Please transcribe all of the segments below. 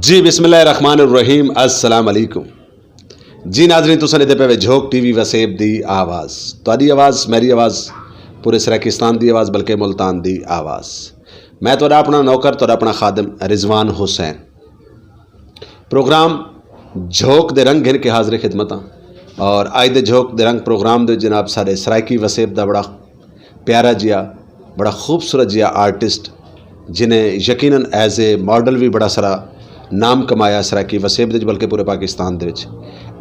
जी बिस्मिल्लाहिर्रहमानिर्रहीम अस्सलाम वालेकुम जी नाज़रीन तुसां दे पे झोक टीवी वसेब दी आवाज़ तुहाडी आवाज़ मेरी आवाज़ पूरे सराकिस्तान दी आवाज़ बल्कि मुल्तान दी आवाज़ मैं तुहाडा अपना नौकर तुहाडा अपना खादिम रिजवान हुसैन प्रोग्राम झोक दे रंग गिन के हाज़िर खिदमत और अज दे झोक दे रंग प्रोग्राम दे जनाब साडे सराइकी वसेब दा बड़ा प्यारा जिहा बड़ा खूबसूरत जिहा आर्टिस्ट जिन्हें यकीनन एज ए मॉडल भी बड़ा सारा नाम कमाया सराइकी वसेब दे बल्कि पूरे पाकिस्तान दे विच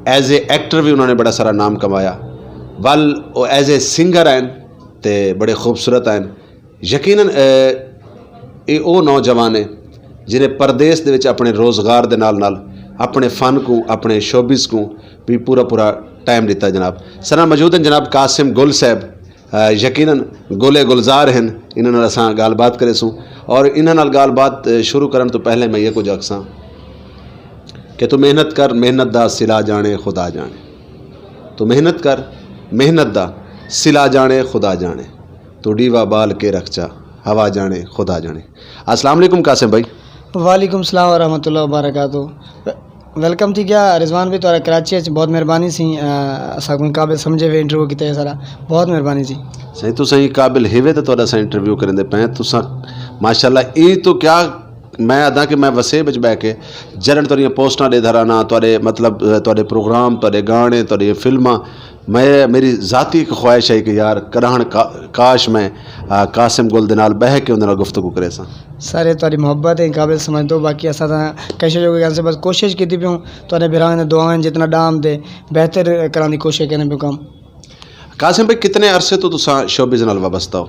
एज ए एक्टर भी उन्होंने बड़ा सारा नाम कमाया वल एज ए सिंगर हैं ते बड़े खूबसूरत हैं यकीनन ये वो नौजवान है जिन्हें परदेस दे विच अपने रोज़गार दे नाल अपने फ़न को अपने शोबिस को भी पूरा टाइम दिता जनाब सर मौजूद हैं जनाब कासिम गुल साहब यकीनन गोले गुलजार हैं इन्होंने असां गालबात करे सूँ और इन्होंने गालबात शुरू करन तो पहले मैं ये कुछ आखसां कि तू मेहनत कर मेहनत दा सिला जाने खुदा जाने तू मेहनत कर मेहनत दा सिला जाने खुदा जाने तू डीवा बाल के रखचा हवा जाने खुदा जाने। अस्सलाम वालेकुम कासिम भाई। वालेकुम सलाम वरहमतुल्लाहि वबरकातुहू। वेलकम थी क्या रिजवान भी तुरा कराची बहुत मेहरबानी सी असां काबिल समझे वे इंटरव्यू किते सारा बहुत मेहरबानी सी सही तो सही काबिल हेवे तो तुहाडा असां इंटरव्यू करेंदे पे तुसां माशाल्लाह ये तो क्या मैं अदा कि मैं वसेब विच बह के जरन तुहाडियां पोस्टां दे धराना तुहाडे मतलब तुहाडे प्रोग्राम तुहाडे गाने तुहाडी फिल्मां मैं मेरी ज़ाती एक ख्वाहिश है कि यार कराहन काश मैं कासिम गुल दे नाल बह के उहदे नाल गुफ्तगू करे सां। सारे तुहाडी मोहब्बत है काबिल समझ दो बाकी असां कैसे जो से बस कोशिश की पियूं तुहाडे बिरां ने दुआएं जितना डाम दे बेहतर कराने की कोशिश करने पियूं कम। कासिम भाई कितने अरसे तो तुसां शोबिज़ नाल वाबस्ता हो?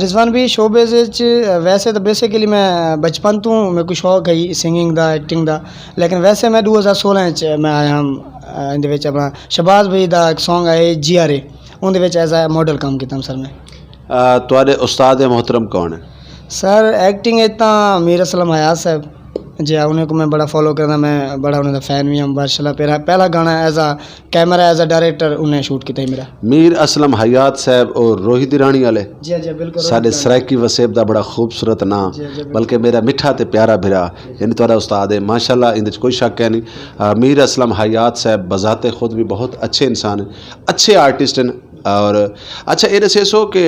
रिजवान भी शोबेज वैसे तो बेसिकली मैं बचपन तो मेरे को शौक है सिंगिंग दा एक्टिंग दा लेकिन वैसे मैं 2016 मैं आया हम इंदे विच अपना शबाज भाई दा एक सॉन्ग आए GRA उनदे विच एज ए मॉडल काम कीता सर मैं। तुहाडे उस्ताद मोहतरम कौन है? सर एक्टिंग इतना मीर असलम हयात साहब जी उन्हें को मैं बड़ा फॉलो करना मैं बड़ा उन्हें फैन भी हूँ माशाल्लाह पहला गाना एज आ कैमरा एज आ डायरेक्टर उन्हें शूट किया मेरा। मीर असलम हयात साहब और रोहित रानी वाले जी जी बिल्कुल साडे सराइकी वसेब दा बड़ा खूबसूरत नाम बल्कि मेरा मिठा ते प्यारा भिरा यानी तुहाडा उस्ताद है माशाल्लाह इंदे कोई शक है नहीं। मीर असलम हयात साहब बजाते खुद भी बहुत अच्छे इंसान हैं अच्छे आर्टिस्ट हैं और अच्छा ये दसो कि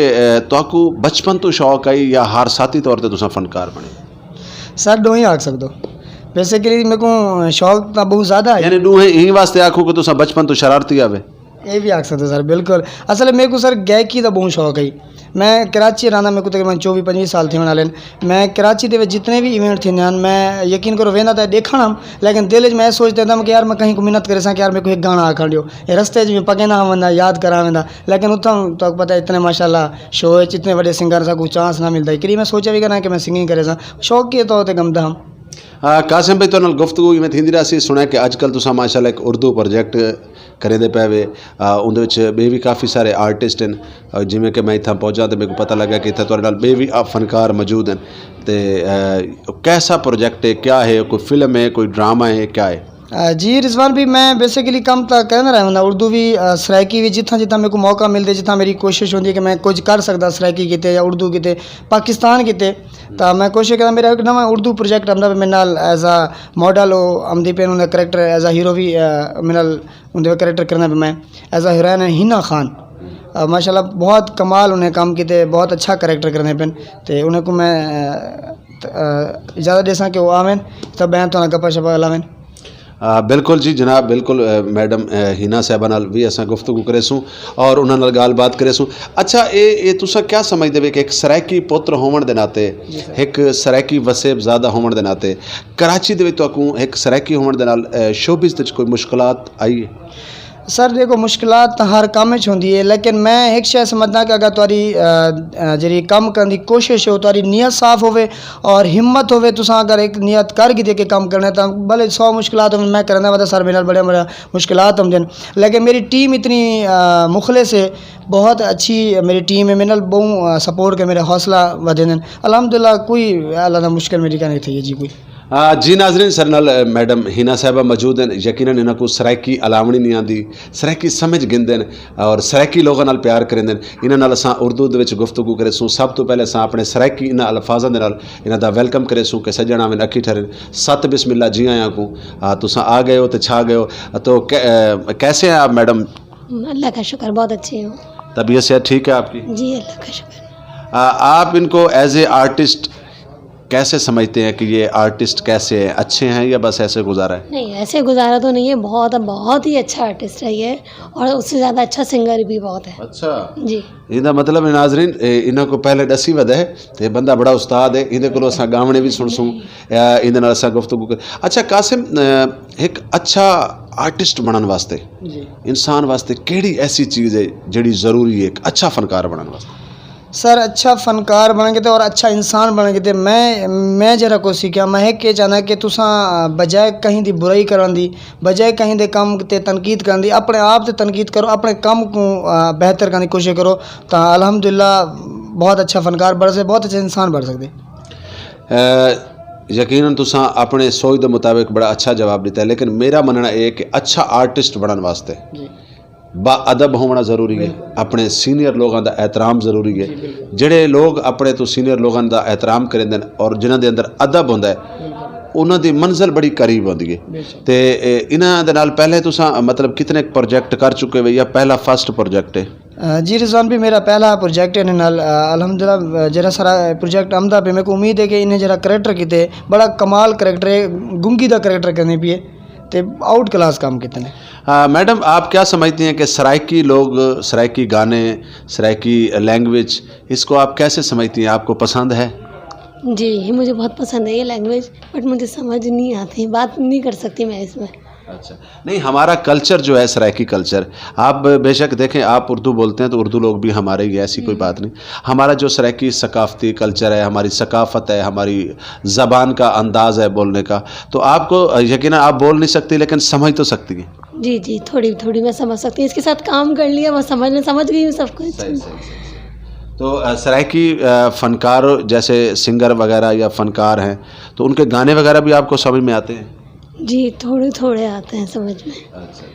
तुहाकू बचपन तो शौक आई या हर साथी तौर पर तुसां फनकार बने? सर दो ही आख सकते हो बेसिकली मेरे को शौक तो बहुत ज़्यादा है यानी दूहें यही वास्ते आखो कि तुसां बचपन तो शरारती आवे ये भी आख सकते सर बिल्कुल असल मेरे को सर गायकी का बहुत शौक है मैं कराची रहना मेरे को तकरीबन 24-25 साल थे वाले मैं कराची के जितने भी इवेंट थे मैं यकीन करो वेंदा तो देखना लेकिन दिल मैं सोचता था कि यार मैं कहीं को मिन्नत करे कि यार मेरे को एक गाना आखण दियो ये रस्ते में पगे ना वंदा याद करा वेंदा लेकिन उतना तो पता है इतने माशाल्लाह शो इतने बड़े सिंगर सा कोई चांस ना मिलता करी मैं सोचा भी करना कि मैं सिंगिंग करे शौक के तौर पर गमदा हम। कासिम भाई तो गुफ्तगू में थी रही सुना कि अजकल तुसां माशाल्लाह एक उर्दू प्रोजेक्ट करेंदे पे वे उहदे विच बे भी काफ़ी सारे आर्टिस्ट हैं जिमें कि मैं इतना पहुंचा तो मेरे को पता लगा कि इतना तुहाडे नाल बे भी फनकार मौजूद हैं तो कैसा प्रोजेक्ट है क्या है कोई फिल्म है कोई ड्रामा है क्या है? जी रिजवान भी मैं बेसिकली कम तो कहना रहा उर्दू भी सराइकी भी जितना जितना मेरे को मौका मिलते जितना मेरी कोशिश होती है कि मैं कुछ कर सकता सराइकी किते या उर्दू किते पाकिस्तान किते तो मैं कोशिश करता मेरा एक नवा उर्दू प्रोजेक्ट आमदा मेरे नाल एज आ मॉडल हो आमदी पे उन्हें करैक्टर एज आ हीरो भी मेरे नाल उनके करैक्टर करना पे मैं एज आ हीरोइन है हिना खान माशाल्लाह बहुत कमाल उन्हें काम किते बहुत अच्छा करैक्टर करने पे तो उन्हें को मैं इजाज़त देसा कि वो आवें तब मैं तो गप्पा शप्पा लावें। बिल्कुल जी जनाब बिल्कुल मैडम हिना साहबा नाल भी असां गुफ्तगू करे सूँ और उन्हां नाल गालबात करे सूँ। अच्छा ये तुसां क्या समझदे वे कि एक सराइकी पुत्र होने के नाते एक सराइकी वसेब ज़्यादा होने के नाते कराची दे विच तुहाकू एक सराइकी होने के नाल शोबिज़ दे कोई मुश्किलात आई है? सर देखो मुश्किलात तो हर काम में होंगी है लेकिन मैं एक शय समझदा कि अगर तुहारी जी कम करने की कोशिश हो तुहारी नीयत साफ होवे और हिम्मत होवे तुसां अगर एक नीयत कर गिते कि काम करना तो भले 100 मुश्किलात हो मैं करना वादा सर मेरे बड़े बड़े मुश्किलात होंगे लेकिन मेरी टीम इतनी मुखलिस है बहुत अच्छी मेरी टीम है मेरे बहु सपोर्ट के मेरे हौसला वधे अल्हम्दुलिल्लाह कोई अल्लाह मुश्किल मेरी क्या नहीं थी जी कोई। जी नाजरीन सर नाल मैडम हिना साहबा मौजूद हैं। यकीनन इन्हों को सराइकी अलावनी नहीं आती, सराइकी समझ गिंदे और सराइकी लोगों नाल प्यार करेंदे। इन्हां नाल असां उर्दू दे विच गुफ्तगू करे सूँ। सब तो पहले असां अपने सराइकी इन्हां अल्फाजां दे नाल इन्हां दा वेलकम करे सूँ कि सज्जण आवें अखी ठहरे सत बिस्मिल्ला जी आयां को तुसां आ गए हो तो छा गए हो। तो कैसे हैं आप मैडम? अल्लाह का शुक्र, बहुत अच्छी हूँ। तबीयत सेहत ठीक है आपकी? जी अल्लाह का शुक्र। आप इनको एज ए आर्टिस्ट कैसे समझते हैं कि ये आर्टिस्ट कैसे हैं, अच्छे हैं या बस ऐसे गुजारा है? नहीं, ऐसे गुजारा तो नहीं है, बहुत बहुत ही अच्छा आर्टिस्ट है ये, और उससे ज़्यादा अच्छा सिंगर भी बहुत है। अच्छा जी, इनका मतलब नाजरीन इन्हों को पहले दसी वध है तो बंदा बड़ा उस्ताद है। इन्हें को असां गावने भी सुन सूँ, इन्हें नाल असां गुफ्तगू कर। अच्छा कासिम, एक अच्छा आर्टिस्ट बनने वास्ते इंसान वास्ते केड़ी ऐसी चीज़ है जिहड़ी ज़रूरी है एक अच्छा फनकार बनने वास्ते? सर अच्छा फनकार बनेंगे तो और अच्छा इंसान बनेंगे तो मैं जरा कोशिश किया मैं के चाहना कि तुसां बजाय कहीं दी बुराई करन दी, बजाय कहीं दे काम ते तनकीद करन दी, अपने आप ते तनकीद करो, अपने काम को बेहतर करने की कोशिश करो तो अल्हम्दुलिल्लाह बहुत अच्छा फनकार बन सकते, बहुत अच्छा इंसान बन सकते। यकीनन तुसां अपने सोच के मुताबिक बड़ा अच्छा जवाब दिता है, लेकिन मेरा मनना है कि अच्छा आर्टिस्ट बनने वास्ते बाअदब होना ज़रूरी है, अपने सीनियर लोगों का एहतराम ज़रूरी है। जिहड़े लोग अपने तो सीनियर लोगों का एहतराम करेंदे और जिन्हां दे अंदर अदब होंदा है उन्हां दी मंजिल बड़ी करीब होंदी है। तो इन्हां दे नाल पहले तुसां मतलब कितने प्रोजेक्ट कर चुके हो या पहला फर्स्ट प्रोजेक्ट है? जी रिजवान भी मेरा पहला प्रोजेक्ट है नाल अल्हम्दुलिल्लाह जरा सारा प्रोजेक्ट आमदा पे मेरे को उम्मीद है कि इन्हें जरा करैक्टर किते बड़ा कमाल करैक्टर है, गुंगी दा करैक्टर करने पिए ते आउट क्लास काम कितने। मैडम आप क्या समझती हैं कि सराइकी लोग, सराइकी गाने, सराइकी लैंग्वेज, इसको आप कैसे समझती हैं? आपको पसंद है? जी मुझे बहुत पसंद है ये लैंग्वेज, बट मुझे समझ नहीं आती, बात नहीं कर सकती मैं इसमें। अच्छा, नहीं हमारा कल्चर जो है सराइकी कल्चर, आप बेशक देखें आप उर्दू बोलते हैं तो उर्दू लोग भी हमारे ही, ऐसी कोई बात नहीं। हमारा जो सराइकी सकाफ़ती कल्चर है, हमारी सकाफ़त है, हमारी ज़बान का अंदाज़ है बोलने का, तो आपको यकीनन आप बोल नहीं सकती लेकिन समझ तो सकती हैं। जी जी, थोड़ी थोड़ी मैं समझ सकती हूँ, इसके साथ काम कर लिया, मैं समझ गई हूँ सब कुछ। तो सराइकी फ़नकार जैसे सिंगर वगैरह या फ़नकार हैं तो उनके गाने वगैरह भी आपको समझ में आते हैं? जी थोड़े थोड़े आते हैं समझ में। अच्छा।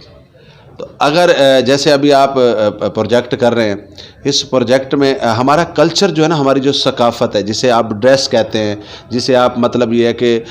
तो अगर जैसे अभी आप प्रोजेक्ट कर रहे हैं, इस प्रोजेक्ट में हमारा कल्चर जो है ना, हमारी जो सकाफ़त है, जिसे आप ड्रेस कहते हैं, जिसे आप मतलब ये है कि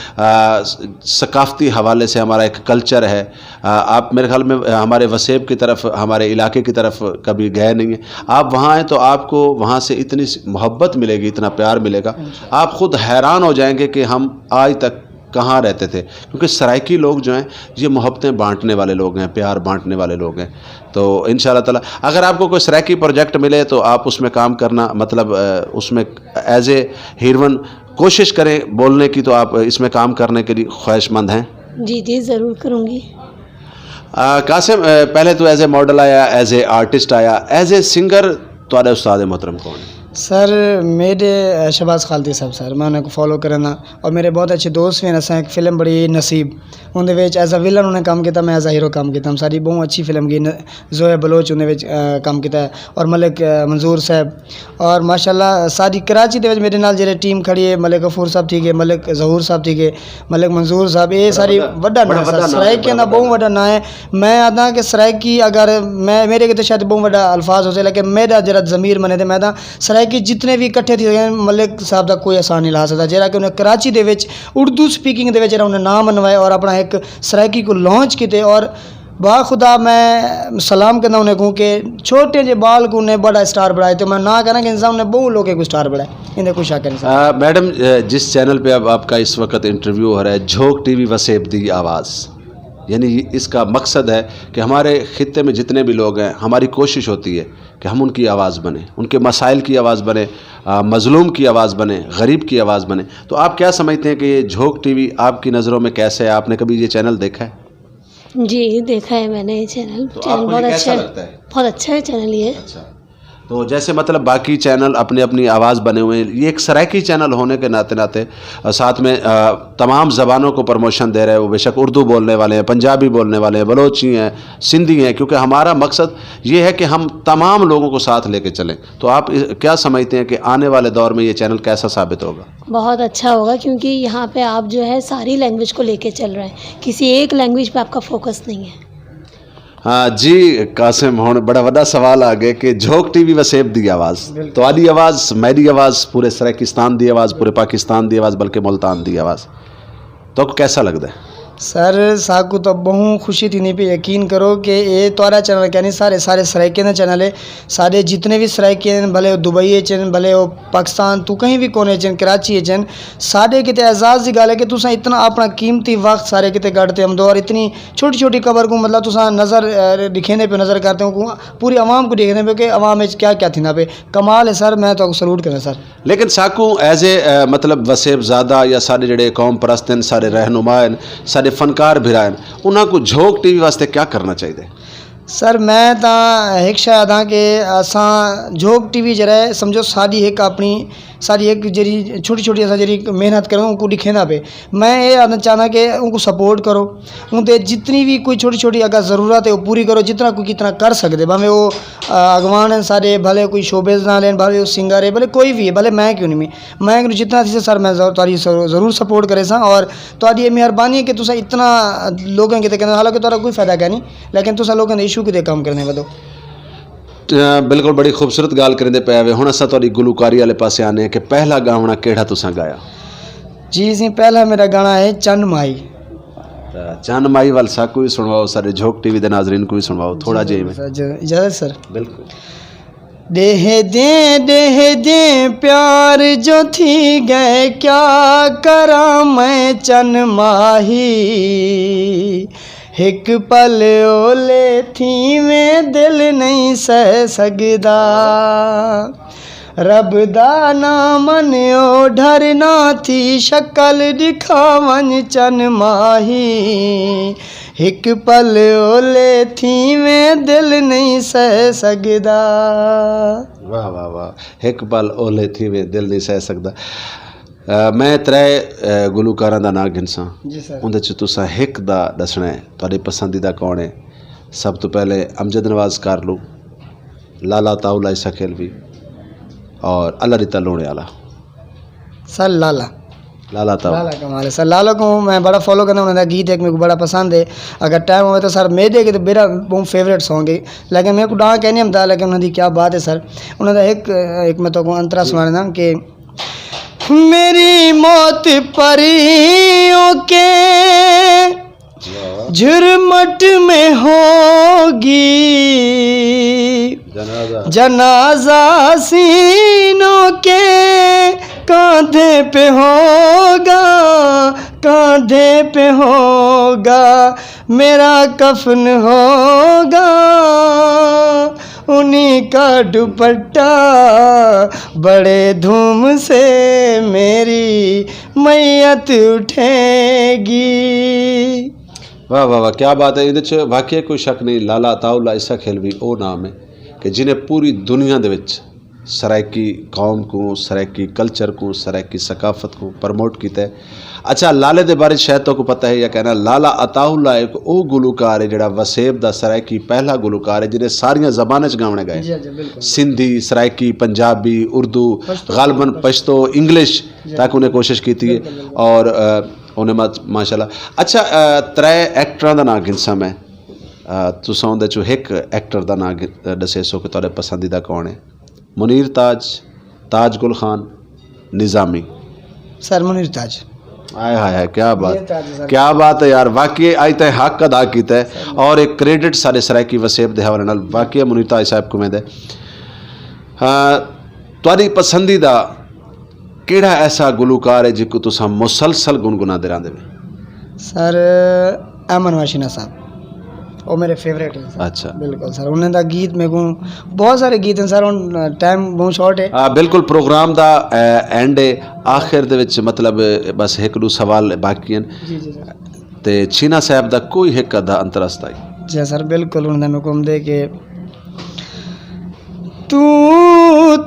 सकाफ़ती हवाले से हमारा एक कल्चर है। आप मेरे ख्याल में हमारे वसेब की तरफ, हमारे इलाके की तरफ कभी गए नहीं हैं। आप वहाँ हैं तो आपको वहाँ से इतनी मोहब्बत मिलेगी, इतना प्यार मिलेगा, आप ख़ुद हैरान हो जाएंगे कि हम आज तक कहाँ रहते थे। क्योंकि सराइकी लोग जो हैं ये मोहब्बतें बांटने वाले लोग हैं, प्यार बांटने वाले लोग हैं। तो इंशाल्लाह ताला अगर आपको कोई सराइकी प्रोजेक्ट मिले तो आप उसमें काम करना, मतलब उसमें एज ए हीरोइन कोशिश करें बोलने की, तो आप इसमें काम करने के लिए ख्वाहिशमंद हैं? जी जी ज़रूर करूँगी। कासिम, पहले तो एज ए मॉडल आया, एज ए आर्टिस्ट आया, एज ए सिंगर तुहाडे उस्ताद मोहतरम कौन है? सर मेरे शहबाज खालदी साहब सर, मैं उन्हें फॉलो करना और मेरे बहुत अच्छे दोस्त भी हैं। असें एक फिल्म बड़ी नसीब उन्हें विच एज अ विलन उन्हें काम किया, मैं एज अ हीरो काम किया। सारी बहुत अच्छी फिल्म की जोया बलोच उन्हें विच काम किया और मलिक मंजूर साहब, और माशाल्लाह सारी कराची दे विच मेरे नाल जेह्ड़ी टीम खड़ी है, मलिक गफूर साहब ठीक है, मलिक जहूर साहब ठीक है, मलिक मंजूर साहब, ये सारी वड्डा नाम है, सराइकी का बहुत वड्डा नाम है। मैं आदा कि सराइकी अगर मैं मेरे किते शायद बहुत वड्डा अल्फाज हो जाए, लेकिन मेरा जरा ज़मीर मने तो मैं आदा सराइकी जितने भी इकट्ठे थे मलिक साहब का कोई आसान नहीं ला सकता, जेरा कि उन्हें कराची दे विच उर्दू स्पीकिंग दे विच उन्हें नाम मनवाया और अपना एक सराइकी को लॉन्च किते। और बाखुदा मैं सलाम करना उन्हें कहूँ कि छोटे जे बाल को उन्हें बड़ा स्टार बढ़ाए, तो मैं ना कहना कि इंसान ने बहुत लोग को स्टार बढ़ाए, इन्हें कुछ शक नहीं। मैडम, जिस चैनल पे अब आपका इस वक्त इंटरव्यू हो रहा है, झोंक टीवी वसेब दी आवाज़, यानी इसका मकसद है कि हमारे ख़ित्ते में जितने भी लोग हैं, हमारी कोशिश होती है कि हम उनकी आवाज़ बने, उनके मसाइल की आवाज़ बने, मज़लूम की आवाज़ बने, गरीब की आवाज़ बने। तो आप क्या समझते हैं कि ये झोंक टीवी आपकी नज़रों में कैसे है? आपने कभी ये चैनल देखा है? जी देखा है मैंने ये चैनल। तो चैनल आपको बहुत ये अच्छा कैसा है, लगता है? बहुत अच्छा है चैनल ये। अच्छा, तो जैसे मतलब बाकी चैनल अपनी अपनी आवाज़ बने हुए हैं, ये एक सराइकी चैनल होने के नाते नाते साथ में तमाम ज़बानों को प्रमोशन दे रहे हैं। वो बेशक उर्दू बोलने वाले हैं, पंजाबी बोलने वाले हैं, बलोची हैं, सिंधी हैं, क्योंकि हमारा मकसद ये है कि हम तमाम लोगों को साथ लेके चलें। तो आप क्या समझते हैं कि आने वाले दौर में ये चैनल कैसा साबित होगा? बहुत अच्छा होगा, क्योंकि यहाँ पे आप जो है सारी लैंग्वेज को लेके चल रहे हैं, किसी एक लैंग्वेज पे आपका फोकस नहीं है। हाँ जी कासिम, हुण बड़ा वड्डा सवाल आ गया कि झोक टीवी वसेब दी आवाज़, तुहाडी आवाज़, मेरी आवाज़, पूरे सराकिस्तान दी आवाज़, पूरे पाकिस्तान दी आवाज़, बल्कि मुल्तान दी आवाज़, तो कैसा लगता है? सर साकू तो बहुत खुशी थी नहीं पे यकीन करो कि ये तोरा चैनल क्या नहीं सारे सराइके ने चैनल है, सारे जितने भी सराइके हैं, भले वो दुबई है चैन, भले वो पाकिस्तान, तू कहीं भी कोने चैन, कराची है चैन, सारे किते एजाज़ की गल है कि तुसा इतना अपना कीमती वक्त सारे किते गढ़ते हम दो, और इतनी छोटी छोटी खबर को मतलब तुसा नज़र दिखेने पे नज़र करते हो, पूरी आवाम को दिखने पे कि आवाम में क्या क्या थी ना पे, कमाल है सर, मैं तो सलूट करें सर। लेकिन साकू एज ए मतलब वसेब ज़्यादा या सारे जड़े कौम परस्त हैं, सारे रहनुमा हैं, सारे फनकार भिरा हैं, उन्होंने को झोक टीवी वास्ते क्या करना चाहिए? सर मैं तो एक शायद हाँ कि असां झोक टीवी जरा समझो सारी एक अपनी सारी एक जरी छोटी छोटी असां जरी मेहनत करो उनको दिखे ना पे, मैं ये आना चाहना कि उनको सपोर्ट करो, उनते जितनी भी कोई छोटी छोटी अगर ज़रूरत है वो पूरी करो, जितना कोई कितना कर सकते, भले वो अगवान हैं सारे, भले कोई शोबेज ना लें, भले वो सिंगर है, भले कोई भी है, भले मैं क्यों नहीं, मैं जितना थी सर मैं तारी ज़रूर सपोर्ट करे सा, और तारी ये मेहरबानी है कि तुसा इतना लोगों के कहना, हालांकि तारा कोई फ़ायदा क्या नहीं, लेकिन तुसा लोगों ने इशू के काम करने बदो। बिल्कुल बड़ी खूबसूरत गाल करेंदे पे आवे। हुण असां तुहाडी गुलकारी वाले पासे आने कि पहला गाना केड़ा तुसां गाया? जी जी, पहला मेरा गाना है चन माई। चन माई वाल साकू भी सुनवाओ, सारे झोक टीवी दे नाज़रीन को भी सुनवाओ थोड़ा जे में। इजाज़त सर। बिल्कुल। देह दे प्यार जो थी गए, क्या करा मैं चन माही, एक पल ओले थी में दिल नहीं सह सकदा, रब दा नामन ओ डरना थी, शक्ल दिखावन चन माही, एक पल ओले थी में दिल नहीं सह सकदा। वाह वाह वाह, एक पल ओले थी में दिल नहीं सह सकदा। मैं त्रै गुलकारां दा नाम गिनसां, उंदे च तुसां हिक दा दसना है, तुहाडे पसंदीदा कौन है? सब तो पहले अमजद नवाज कर लो, लाला ताउला ईसा खेलवी और अल्लाह रिता लोणे वाला। सर लाला ताऊ, लाला कमाल है सर, लाला को मैं बड़ा फॉलो करना, उन्होंने गीत एक मेरे को बड़ा पसंद है, अगर टाइम हो तो सर मेरे के तो मेरा बहुत फेवरेट सॉन्ग है, लेकिन मेरे को डांस कहने हम था, लेकिन उन्होंने क्या बात है सर, उन्होंने एक मैं तो अंतरा सुनाना कि मेरी मौत परियों के झुरमट में होगी, जनाजा सीनों के कांधे पे होगा, कांधे पे होगा, मेरा कफन होगा, उन्हीं का दुपट्टा, बड़े धूम से मेरी मैयत उठेगी। वाह वाह वाह, क्या बात है। ये वाकई कोई शक नहीं, लाला ताउला ईसा खेलवी वो नाम है कि जिन्हें पूरी दुनिया दे विच सराइकी कौम को, सराइकी कल्चर को, सराइकी सकाफत को प्रमोट किया है। अच्छा, लाले दे बारे शायद तो को पता है या कहना, लाला अताउल्ला एक वो गुलकार है जिहड़ा वसेब दा सराइकी पहला गुलकार है जिन्हें सारियां ज़बानां च गाने गाए, सिंधी, सराइकी, पंजाबी, उर्दू, गालबन पश्तो, इंग्लिश तक उन्हें कोशिश की थी, और उन्हें माशाल्लाह। अच्छा, त्रै एक्टरां दा नाम गिनसा मैं, तुसां उंदे चों एक एक्टर दा नाम दस्से सो कि तुहाडे पसंदीदा कौन है? मुनीर ताज, ताज गुल खान, निज़ामी? सर मुनीर ताज। आय हाय हाय, क्या बात, क्या बात है यार, वाकई आज तक हक अदा किया है, और एक क्रेडिट सारे सराइकी वसेब दे हवाले नाल वाकई मुनीर ताज साहब को मैं दे। तुहाडी पसंदीदा केड़ा ऐसा गुलकार है जिसको तुसां मुसलसल गुनगुनाते रहंदे हो? सर अमन वाशिना साहब, वो मेरे फेवरेट हैं। अच्छा, बिल्कुल सर, उन्होंने दा गीत मेरे को बहुत सारे गीत हैं सर, उन टाइम बहुत शॉर्ट है। बिल्कुल, प्रोग्राम दा एंड है, आखिर दे विच मतलब बस एक दो सवाल बाकी हैं। जी जी ते छीना साहब दा कोई एक अदा अंतरस्ता है? जी सर बिल्कुल, उन्होंने मेरे को दे के तू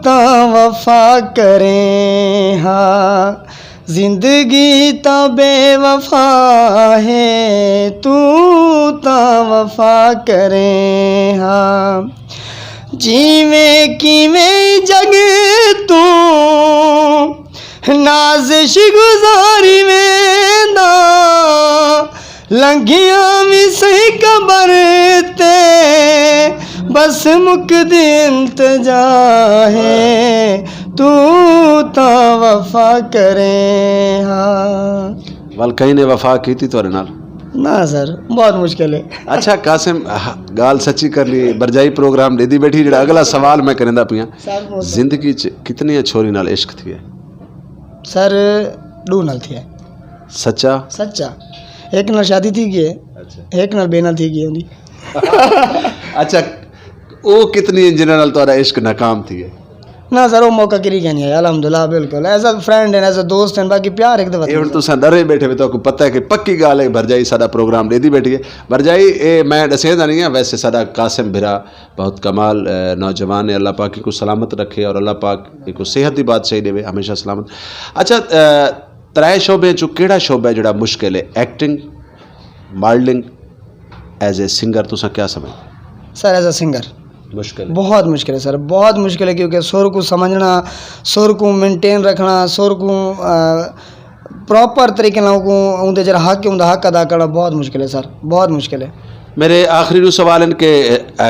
ता वफा करें हाँ, जिंदगी ता बेवफा है, तू ता वफा करें हाँ। जीवें किवें जग तू नाज़िश गुज़ारी वेंदा, लंघिया भी सही कबर ते बस मुकदी इंतजा है, तू ता वफा करें हाँ। वाल कहीं ने वफा की थी तुहारे नाल? ना सर, बहुत मुश्किल है। अच्छा कासिम, गाल सच्ची कर ली, बरजाई प्रोग्राम दे दी बैठी। जेड़ा अगला सवाल मैं करेंदा पिया, जिंदगी च कितनी छोरी नाल इश्क थी है? सर दो नाल थी है। सच्चा? सच्चा। एक नाल शादी थी गई है। अच्छा। एक नाल बेनाल थी गई होंगी। अच्छा, वो कितनी इंजीनियर नाल तुम्हारा इश्क नाकाम थी है? ना सर, वो मौका किरी कहनी है अल्हम्दुलिल्लाह, बिल्कुल एज अ फ्रेंड है, एज अ दोस्त है, बाकी प्यार एक दफा। ये हुण तुसां डरे बैठे तो आपको पता है कि पक्की गाल है भरजाई साडा प्रोग्राम लेदी बैठी है। भरजाई ए मैं दसेंदा नहीं है, वैसे साडा कासिम भिरा बहुत कमाल नौजवान है, अल्लाह पाक को सलामत रखे और अल्लाह पाक को सेहत की बात सही देवे, हमेशा सलामत। अच्छा, त्रै शोबे चो केड़ा शोबा है जेड़ा मुश्किल है? Acting, modelling, as a singer तुसां क्या समझ? सर एज अ सिंगर मुश्किल, बहुत मुश्किल है सर, बहुत मुश्किल है, क्योंकि सुर को समझना, सुर को मेंटेन रखना, सुर को प्रॉपर तरीके नाल को उनके जरा हक उनका हक अदा करना बहुत मुश्किल है सर, बहुत मुश्किल है। मेरे आखिरी दो सवाल हैं कि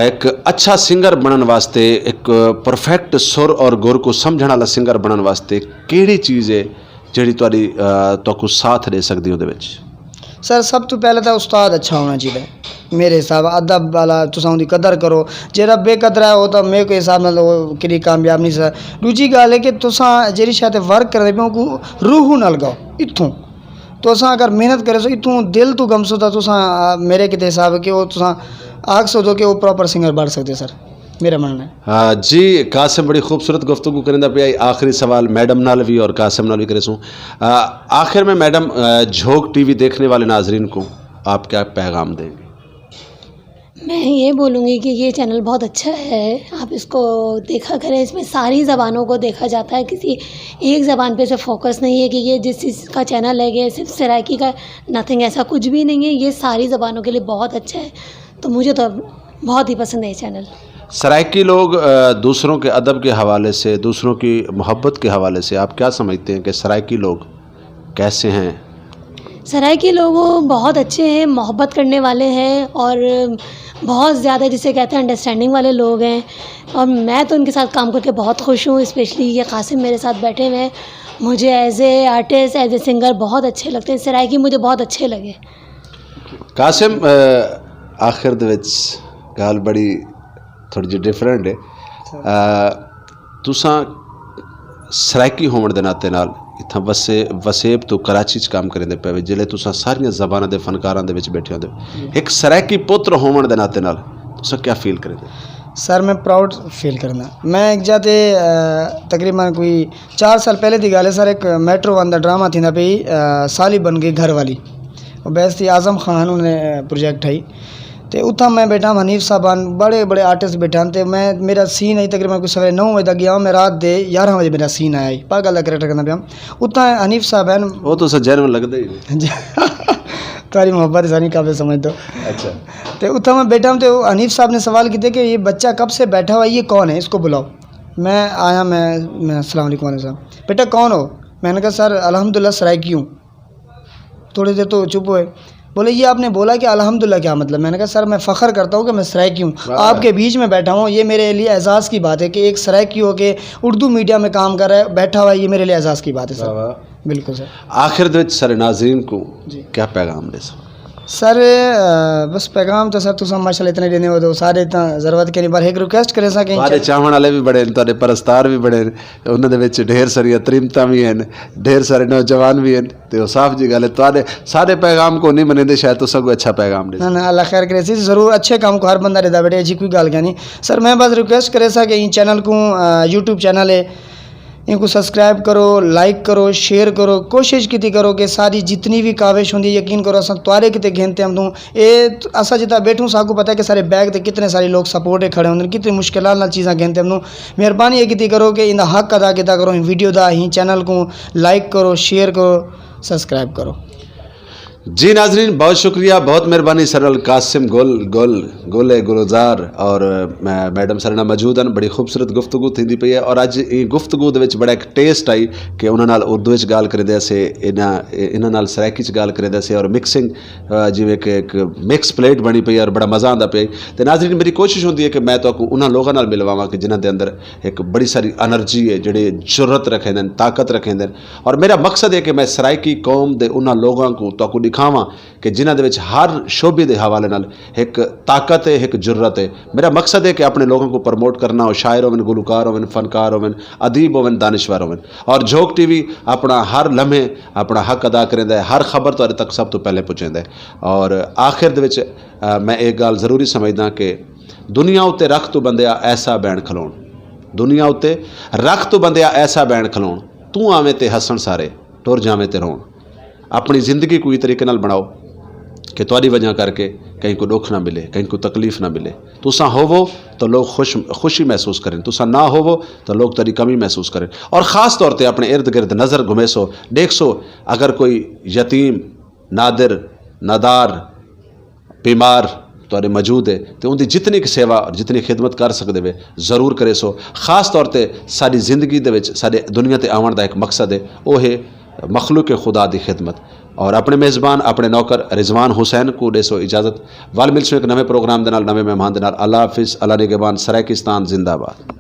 एक अच्छा सिंगर बनने वास्ते, एक परफेक्ट सुर और गुर को समझने वाला सिंगर बनने वास्ते केड़ी चीज़ है जिहड़ी तुहाडी तुहानू साथ दे सकदी उहदे विच? सर सब तो पहले तो उस्ताद अच्छा होना चाहिए मेरे हिसाब, अदब वाला, तुसां उहदी कदर करो। जेड़ा बेकदर है वो तो मेरे को हिसाब नाल किरी कामयाब नहीं सर। दूजी गल है कि तुसां जेहड़ी शायद वर्क करदे पे को रूह नाल गाओ, इत्थों तुसां अगर मेहनत करे सो इत्थों दिल तो गमसो तो तुसां मेरे किते हिसाब है कि वो तुसां आख सो दो कि वो प्रॉपर सिंगर बन सकते सर, मेरा मानना है। हाँ जी, कासिम बड़ी खूबसूरत गुफ्तगू करिंदा पे। आखिरी सवाल मैडम नाल भी और कासिम नाल भी करे सूँ। आखिर में मैडम, झोंक टीवी देखने वाले नाजरीन को आप क्या पैगाम देंगे? मैं ये बोलूँगी कि ये चैनल बहुत अच्छा है, आप इसको देखा करें। इसमें सारी ज़बानों को देखा जाता है, किसी एक ज़बान पे से फोकस नहीं है कि ये जिस चीज़ का चैनल है ये सिर्फ सराइकी का, नथिंग, ऐसा कुछ भी नहीं है। ये सारी ज़बानों के लिए बहुत अच्छा है, तो मुझे तो बहुत ही पसंद है ये चैनल। सराइकी लोग दूसरों के अदब के हवाले से, दूसरों की मोहब्बत के हवाले से आप क्या समझते हैं कि सराइकी लोग कैसे हैं? सराइकी लोग बहुत अच्छे हैं, मोहब्बत करने वाले हैं और बहुत ज़्यादा जिसे कहते हैं अंडरस्टैंडिंग वाले लोग हैं, और मैं तो उनके साथ काम करके बहुत खुश हूँ। स्पेशली ये कासिम मेरे साथ बैठे हुए हैं, मुझे as a artist, as a singer बहुत अच्छे लगते हैं। सराइकी मुझे बहुत अच्छे लगे। कासिम, आखिर दे विच गल बड़ी थोड़ी जी डिफरेंट है। तुसां सराइकी होने के नाते नाल इत्थां वसेब तो कराची च काम करेंदे पे, जिले तुसां सारियां ज़बानां दे फनकारां दे विच बैठे होंदे, एक सराइकी पुत्र होने के नाते नाल तुसां क्या फील करेंदे? सर मैं प्राउड फील करना। मैं एक जाते तकरीबन कोई 4 साल पहले की गल है सर, एक मेट्रो वन का ड्रामा थी पई, साली बन गई घर वाली, और बैस थी आज़म खान उन्हें प्रोजेक्ट है, तो उत्था मैं बैठा हनीफ साहबान बड़े बड़े आर्टिस्ट बैठा, तो मैं मेरा सीन आई तकरीबन कोई सवेरे 9 बजे तक गया, मैं रात दे 11 बजे मेरा सीन आया, पागल का करेक्टर करना पाया। उत्था हनीफ साहब हैं, वो तो सजैन में लगता ही तारी मोहब्बत सारी काबिल समझ दो। अच्छा, तो उत्था मैं बैठा हूँ, तो हनीफ साहब ने सवाल किए कि ये बच्चा कब से बैठा हुआ है, ये कौन है, इसको बुलाओ। मैं आया, मैं अस्सलाम वालेकुम साहब, बेटा कौन हो? मैंने कहा सर अल्हम्दुलिल्लाह सराइकी हूँ। थोड़ी देर तो चुप हुए, बोले ये आपने बोला कि अल्हम्दुलिल्लाह क्या मतलब? मैंने कहा सर मैं फ़ख्र करता हूँ कि मैं सराइकी हूँ, आपके बीच में बैठा हूँ, ये मेरे लिए एजाज़ की बात है कि एक सराइकी हो के उर्दू मीडिया में काम कर रहा है बैठा हुआ है, ये मेरे लिए एजाज़ की बात है सर। बिल्कुल सर। आखिर दे विच सर नाज़रीन को क्या पैगाम दे सर? बस पैगाम तो सर तुम माशाल्लाह इतने देने हो तो सारे इतना ज़रूरत के नहीं, पर एक रिक्वेस्ट करे सकें, सारे चाहण वाले भी बड़े, तुहाडे परस्तार भी बड़े, उन्होंने विच ढेर सारिया तरीमतां भी हैं, ढेर सारे नौजवान भी हैं, तो साफ जी गल है तुहाडे सारे पैगाम को नहीं मनेंदे, शायद तो कोई अच्छा पैगाम दे। ना अल्लाह खैर करे, ज़रूर अच्छे काम को हर बंदा देता बेटे, जी कोई गल क्या नहीं सर। मैं बस रिक्वेस्ट करे सा कि इन चैनल को यूट्यूब चैनल है इनको सब्सक्राइब करो, लाइक करो, शेयर करो। कोशिश की करो कि सारी जितनी भी काविश होंगी, यकीन करो अस तुआरे किते घेनते हम दूँ ये असा जितना बैठूँ साकू पता है कि सारे बैग ते कितने सारे लोग सपोर्ट खड़े होंगे, कितनी मुश्किल नाल चीज़ा घेनते हम दूँ। मेहरबानी ये की करो कि इनका हक अदा किया करो, वीडियो दा ही चैनल को लाइक करो, शेयर करो, सब्सक्राइब करो। जी नाजरीन, बहुत शुक्रिया, बहुत मेहरबानी सरल कासिम गोले गुलजार और मैडम सरना मौजूद हैं। बड़ी खूबसूरत गुफ्तगू थी पई है और अज ये गुफ्तगू दे विच बड़ा एक टेस्ट आई कि उन्होंने उर्दू विच गाल करेंदे से इन्हां नाल सराइकी च गाल करेंदे से और मिक्सिंग जिवें कि एक मिक्स प्लेट बनी पई और बड़ा मज़ा आंदा पिया। तो नाजरीन मेरी कोशिश होंदी है कि मैं तो उन्हां लोगों नाल मिलवावां कि जिन्हां दे अंदर एक बड़ी सारी एनर्जी है, जिहड़े जुर्रत रखेंदे न, ताकत रखेंदे न। और मेरा मकसद है कि मैं सराइकी कौम दे उन्हां लोगों को तो दिखावां कि जिन्हां दे विच हर शोबे के हवाले नाल एक ताकत है, एक जुर्रत है। मेरा मकसद है कि अपने लोगों को प्रमोट करना हो, शायर होवन, गुलकार होवन, फनकार होवन, अदीब होवन, दानिशवर होवन। और झोंक टीवी अपना हर लम्हे अपना हक अदा करेंदा है, हर खबर तुहाडे तक सब तो पहले पहुँचांदा है। और आखिर दे विच मैं एक गल जरूरी समझदा कि दुनिया उत्ते रख तो बंदिया ऐसा बैन खलोण, दुनिया उत्ते रख तो बंदिया ऐसा बैन खलोण, तू आवें ते हसन सारे, टुर जावें ते रोण। अपनी ज़िंदगी कोई तरीके नाल बनाओ कि तुहाडी वजह करके कहीं को दुख ना मिले, कहीं को तकलीफ ना मिले। तुसा होवो तो लोग खुशी महसूस करें, तुसा ना होवो तो लोग तेरी कमी महसूस करें। और ख़ास तौर पर अपने इर्द गिर्द नज़र घुमेसो, देखसो अगर कोई यतीम, नादिर, नादार, बीमार तुहाडे मौजूद है तो उनकी जितनी की सेवा और जितनी खिदमत कर सकते वे जरूर करे सो। खास तौर पर साडी जिंदगी दे विच साडे दुनिया ते आवन दा एक मकसद है, वो है मखलूक खुदा की खिदमत। और अपने मेज़बान अपने नौकर रिजवान हुसैन को देसो इजाज़त। वाल मिलसो एक नवे प्रोग्राम दे नाल, नवे मेहमान दे नाल। अल्लाह हाफिज़, अल्लाह निगहबान, सराइकिस्तान जिंदाबाद।